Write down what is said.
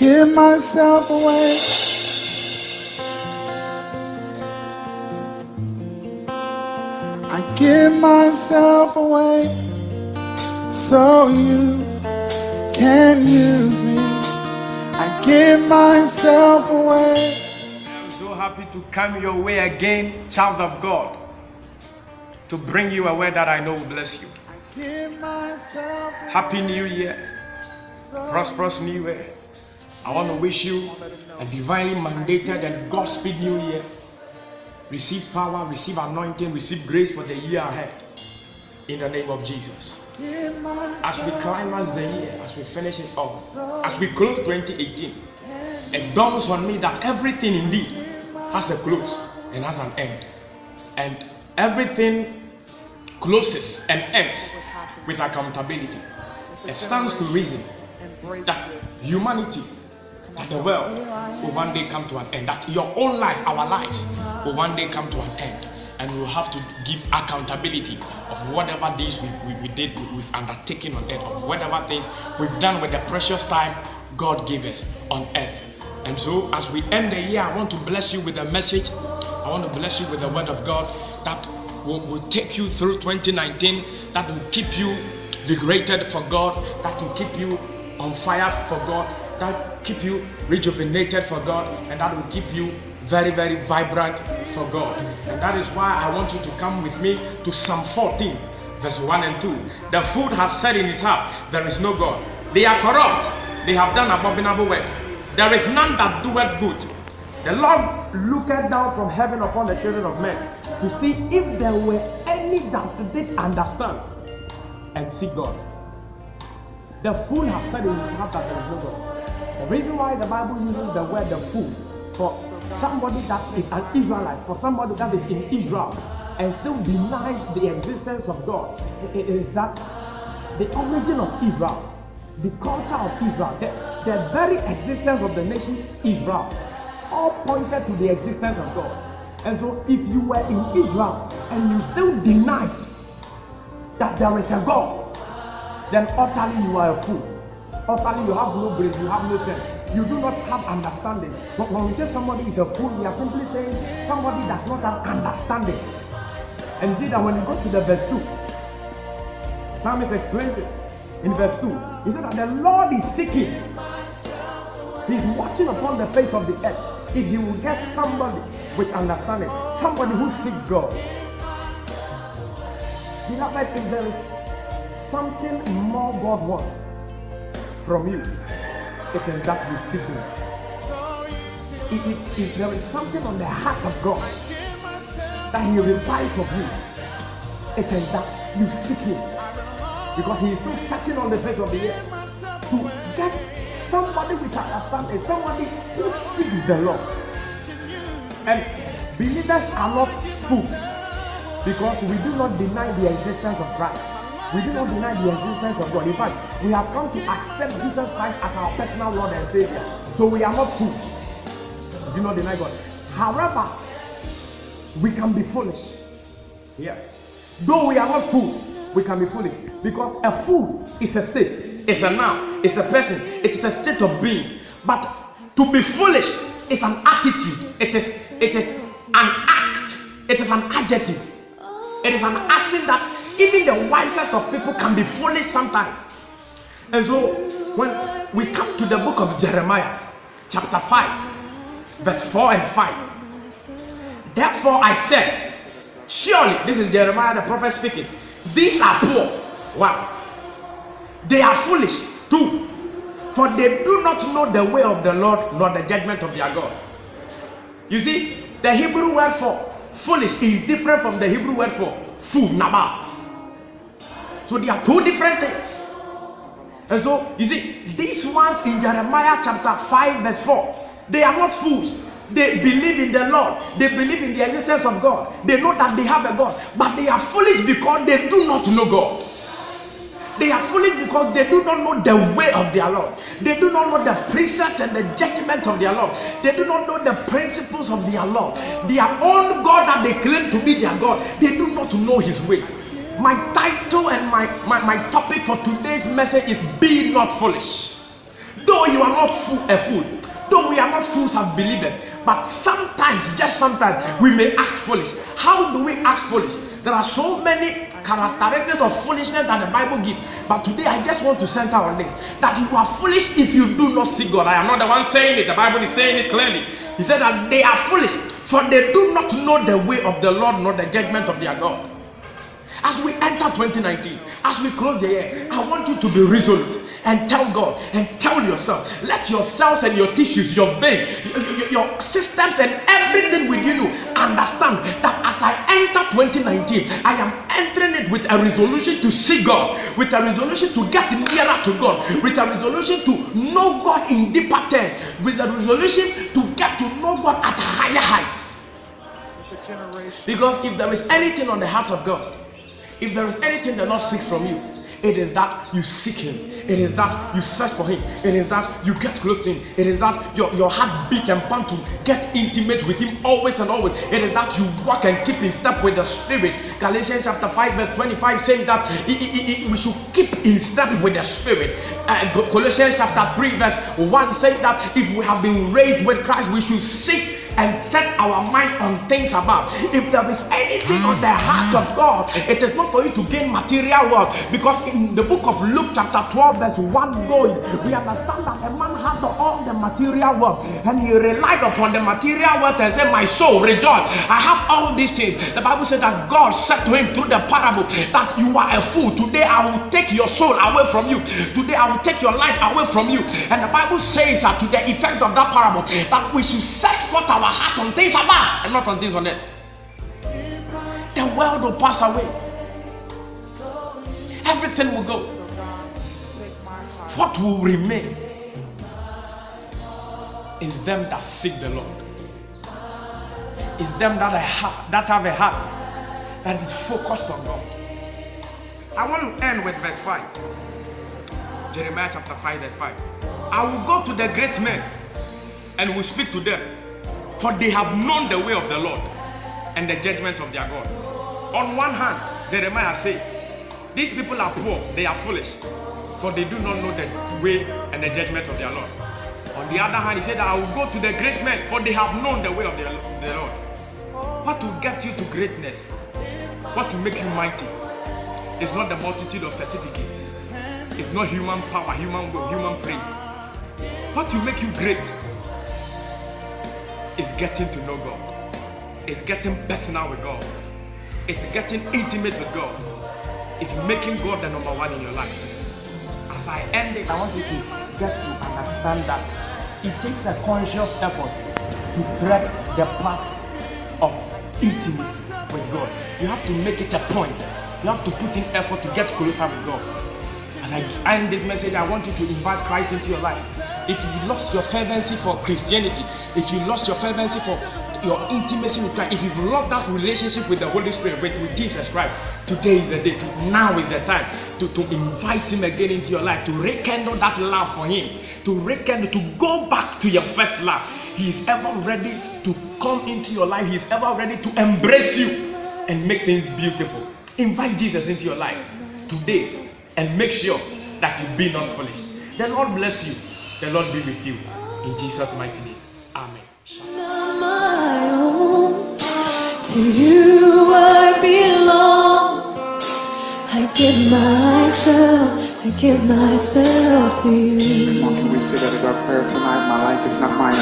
give myself away. I give myself away so you can use me. I give myself away. I'm so happy to come your way again, child of God, to bring you a word that I know will bless you. Happy New Year, prosperous New Year. I want to wish you a divinely mandated and God-speed New Year. Receive power, receive anointing, receive grace for the year ahead. In the name of Jesus. As we climax the year, as we finish it off, as we close 2018, it dawns on me that everything indeed has a close and has an end. And everything closes and ends with accountability. It stands to reason that humanity, that the world will one day come to an end, that your own life, our lives, will one day come to an end, and we'll have to give accountability of whatever things we did, we've undertaken on earth, of whatever things we've done with the precious time God gave us on earth. And so as we end the year, I want to bless you with a message. I want to bless you with the word of God that will take you through 2019, that will keep you vigorated for God, that will keep you on fire for God, that keep you rejuvenated for God, and that will keep you very, very vibrant for God. And that is why I want you to come with me to Psalm 14, verse 1 and 2. The fool has said in his heart, there is no God. They are corrupt. They have done abominable works. There is none that doeth good. The Lord looketh down from heaven upon the children of men to see if there were any that did understand and seek God. The fool has said in his heart that there is no God. The reason why the Bible uses the word the fool for somebody that is an Israelite, for somebody that is in Israel and still denies the existence of God, it is that the origin of Israel, the culture of Israel, the very existence of the nation Israel, all pointed to the existence of God. And so if you were in Israel and you still deny that there is a God, then utterly you are a fool. Utterly you have no grace, you have no sense. You do not have understanding. But when we say somebody is a fool, we are simply saying somebody does not have understanding. And you see that when you go to the verse 2, the psalmist explains it in verse 2. He said that the Lord is seeking. He's watching upon the face of the earth. If you will get somebody with understanding, somebody who seeks God. Beloved, if there is something more God wants from you, it is that you seek Him. If there is something on the heart of God that He requires of you, it is that you seek Him. Because He is still searching on the face of the earth to get somebody with understanding, somebody who seeks the Lord. And believers are not fools, because we do not deny the existence of Christ. We do not deny the existence of God. In fact, we have come to accept Jesus Christ as our personal Lord and Savior. So we are not fools. We do not deny God. However, we can be foolish. Yes. Though we are not fools, we can be foolish. Because a fool is a state, it's a noun, it's a person, it is a state of being. But to be foolish is an attitude, it is an act, it is an adjective, it is an action that even the wisest of people can be foolish sometimes. And so when we come to the book of Jeremiah, chapter 5, verse 4 and 5. Therefore I said, surely, this is Jeremiah the prophet speaking, these are poor. Wow. They are foolish too, for they do not know the way of the Lord nor the judgment of their God. You see, the Hebrew word for foolish is different from the Hebrew word for fool, nabal. So they are two different things. And so, you see, these ones in Jeremiah chapter 5 verse 4, they are not fools. They believe in the Lord. They believe in the existence of God. They know that they have a God. But they are foolish because they do not know God. They are foolish because they do not know the way of their Lord. They do not know the precepts and the judgment of their Lord. They do not know the principles of their Lord. Their own God that they claim to be their God, they do not know His ways. My title and my topic for today's message is Be Not Foolish. Though you are not a fool, though we are not fools as believers, but sometimes, just sometimes, we may act foolish. How do we act foolish? There are so many characteristics of foolishness that the Bible gives. But today I just want to center on this. That you are foolish if you do not seek God. I am not the one saying it. The Bible is saying it clearly. He said that they are foolish, for they do not know the way of the Lord, nor the judgment of their God. As we enter 2019, as we close the year, I want you to be resolute and tell God and tell yourself, let your cells and your tissues, your veins, your systems and everything within you understand that as I enter 2019, I am entering it with a resolution to see God, with a resolution to get nearer to God, with a resolution to know God in deeper terms, with a resolution to get to know God at higher heights. Because if there is anything on the heart of God, if there is anything the Lord seeks from you, it is that you seek Him. It is that you search for Him. It is that you get close to Him. It is that your heart beats and pants to get intimate with Him always and always. It is that you walk and keep in step with the Spirit. Galatians chapter 5 verse 25 saying that we should keep in step with the Spirit. Colossians chapter 3 verse 1 says that if we have been raised with Christ, we should seek and set our mind on things above. If there is anything on the heart of God, it is not for you to gain material wealth. Because in the book of Luke chapter 12 verse 1 going, we understand that a man had all the material wealth and he relied upon the material wealth and said, my soul rejoice, I have all these things. The Bible said that God said to him through the parable that you are a fool. Today I will take your soul away from you. Today I will take your life away from you. And the Bible says that to the effect of that parable, that we should set forth our heart on things above and not on things on earth. The world will pass away. Everything will go. What will remain is them that seek the Lord. Is them that have a heart that is focused on God. I want to end with verse 5. Jeremiah chapter 5 verse 5. I will go to the great men and will speak to them, for they have known the way of the Lord and the judgment of their God. On one hand, Jeremiah said, these people are poor, they are foolish, for they do not know the way and the judgment of their Lord. On the other hand, he said, I will go to the great men, for they have known the way of the Lord. What will get you to greatness, what will make you mighty, is not the multitude of certificates. It's not human power, human will, human praise. What will make you great is getting to know God. It's getting personal with God. It's getting intimate with God. It's making God the number one in your life. As I end it, I want you to get to understand that it takes a conscious effort to tread the path of intimacy with God. You have to make it a point. You have to put in effort to get closer with God. As I end this message, I want you to invite Christ into your life. If you lost your fervency for Christianity, if you lost your fervency for your intimacy with Christ, if you've lost that relationship with the Holy Spirit, with Jesus Christ, today is the day. Now is the time to invite Him again into your life, to rekindle that love for Him, to go back to your first love. He is ever ready to come into your life. He is ever ready to embrace you and make things beautiful. Invite Jesus into your life today and make sure that you be not foolish. The Lord bless you. The Lord be with you. In Jesus' mighty name. Amen. Not my own. To you I belong. I give myself to you. Come on, can we say that as our prayer tonight? My life is not my own.